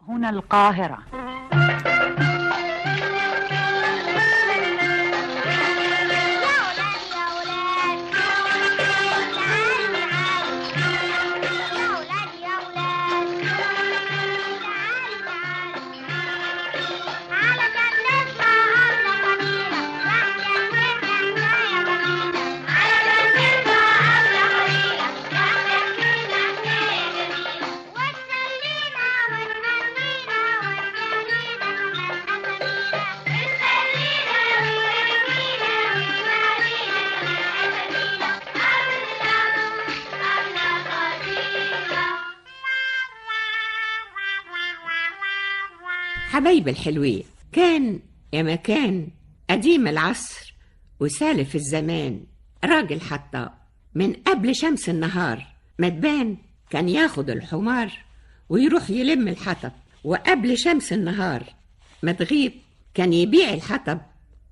هنا القاهرة. حبايب الحلوين، كان يا مكان قديم العصر وسالف الزمان راجل حطاب من قبل شمس النهار ما تبان، كان ياخد الحمار ويروح يلم الحطب، وقبل شمس النهار ما تغيب كان يبيع الحطب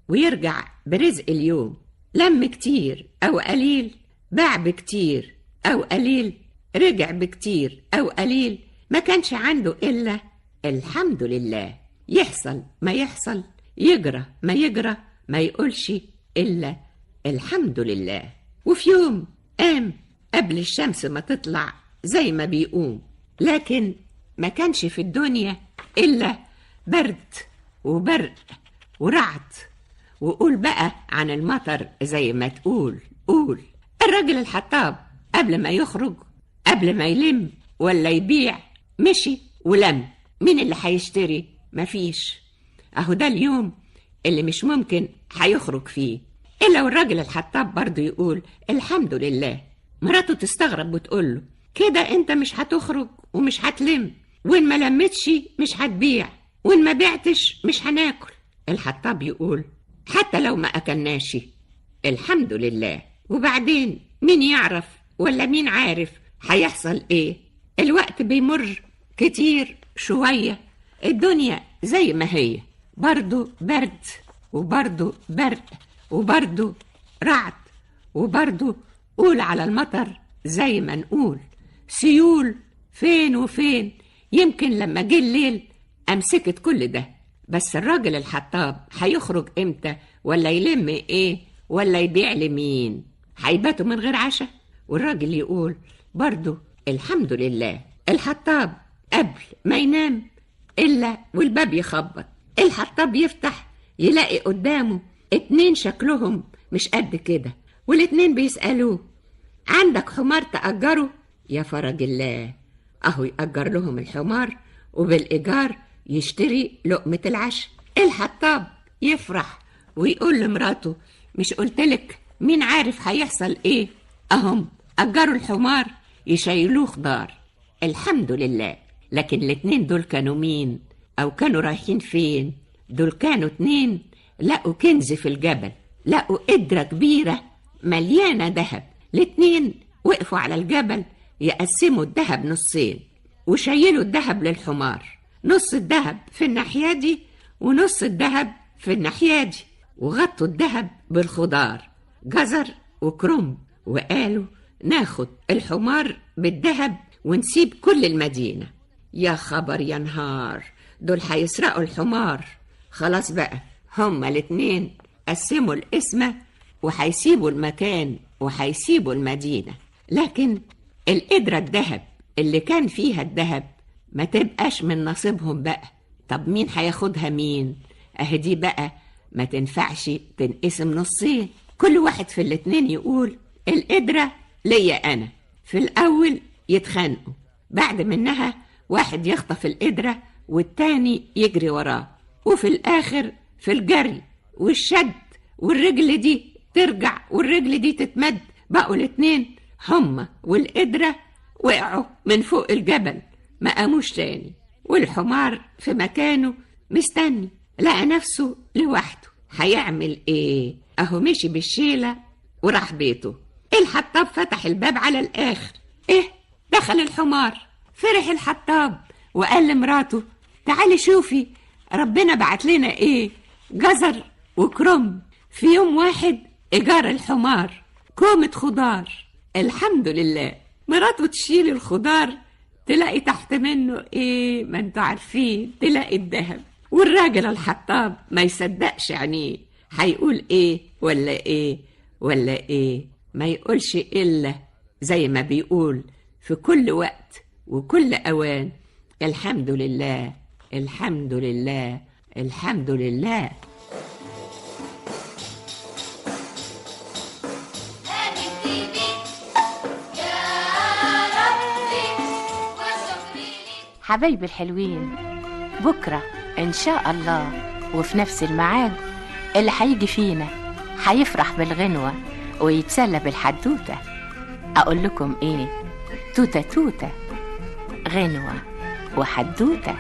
ويرجع برزق اليوم. لم كتير أو قليل، باع بكتير أو قليل، رجع بكتير أو قليل، ما كانش عنده إلا الحمد لله. يحصل ما يحصل، يجرى ما يجرى، ما يقولش إلا الحمد لله. وفي يوم قام قبل الشمس ما تطلع زي ما بيقوم، لكن ما كانش في الدنيا إلا برد وبرق ورعد. وقول بقى عن المطر زي ما تقول قول. الراجل الحطاب قبل ما يخرج، قبل ما يلم ولا يبيع، مشي ولم. مين اللي هيشتري؟ مفيش. اهو ده اليوم اللي مش ممكن هيخرج فيه الا والراجل الحطاب برضه يقول الحمد لله. مراته تستغرب وتقول له كده انت مش هتخرج ومش هتلم، وان ما لمتش مش هتبيع، وان ما بعتش مش هناكل. الحطاب يقول حتى لو ما اكلناش الحمد لله. وبعدين مين يعرف ولا مين عارف هيحصل ايه؟ الوقت بيمر كتير شوية، الدنيا زي ما هي، برضو برد وبرضو برق وبرضو رعد، وبرضو قول على المطر زي ما نقول سيول فين وفين. يمكن لما جه الليل أمسكت كل ده. بس الراجل الحطاب هيخرج امتى؟ ولا يلم ايه؟ ولا يبيع لمين؟ هيباتوا من غير عشاء؟ والراجل يقول برضو الحمد لله. الحطاب قبل ما ينام إلا والباب يخبط، الحطاب يفتح يلاقي قدامه 2 شكلهم مش قد كده، والاتنين بيسألوه عندك حمار تأجره؟ يا فرج الله، أهو يأجر لهم الحمار وبالإيجار يشتري لقمة العشاء. الحطاب يفرح ويقول لمراته مش قلتلك مين عارف هيحصل ايه؟ أهم أجروا الحمار يشيلوه خضار، الحمد لله. لكن الاتنين دول كانوا مين؟ أو كانوا رايحين فين؟ دول كانوا 2 لقوا كنز في الجبل، لقوا قدرة كبيرة مليانة دهب. الاتنين وقفوا على الجبل يقسموا الدهب نصين، وشيلوا الدهب للحمار، نص الدهب في الناحية دي ونص الدهب في الناحية دي، وغطوا الدهب بالخضار جزر وكرنب، وقالوا ناخد الحمار بالدهب ونسيب كل المدينة. يا خبر يا نهار، دول هيسرقوا الحمار. خلاص بقى، هما الاتنين قسموا القسمة وهيسيبوا المكان وهيسيبوا المدينة. لكن القدرة الدهب اللي كان فيها الدهب ما تبقاش من نصيبهم بقى. طب مين هياخدها؟ مين؟ اهدي بقى ما تنفعش تنقسم نصين. كل واحد في الاتنين يقول القدرة ليا أنا. في الأول يتخانقوا، بعد منها واحد يخطف القدرة والتاني يجري وراه، وفي الآخر في الجري والشد والرجل دي ترجع والرجل دي تتمد، بقوا الاتنين هما والقدرة وقعوا من فوق الجبل ما قاموش تاني. والحمار في مكانه مستني، لقى نفسه لوحده. هيعمل ايه؟ اهو مشي بالشيلة وراح بيته. الحطاب فتح الباب على الآخر، ايه؟ دخل الحمار. فرح الحطاب وقال لمراته تعالي شوفي ربنا بعت لنا ايه، جزر وكرنب في يوم واحد. ايجار الحمار كومة خضار. الحمد لله. مراته تشيل الخضار تلاقي تحت منه ايه؟ ما انتوا عارفين، تلاقي الذهب. والراجل الحطاب ما يصدقش عينيه، هيقول ايه ولا ايه ولا ايه؟ ما يقولش الا زي ما بيقول في كل وقت وكل اوان: الحمد لله، الحمد لله، الحمد لله. حبايبي الحلوين، بكرة إن شاء الله وفي نفس الميعاد اللي هيجي فينا هيفرح بالغنوة ويتسلى بالحدوتة. أقول لكم إيه؟ توتة توتة، غنوة وحدوتة.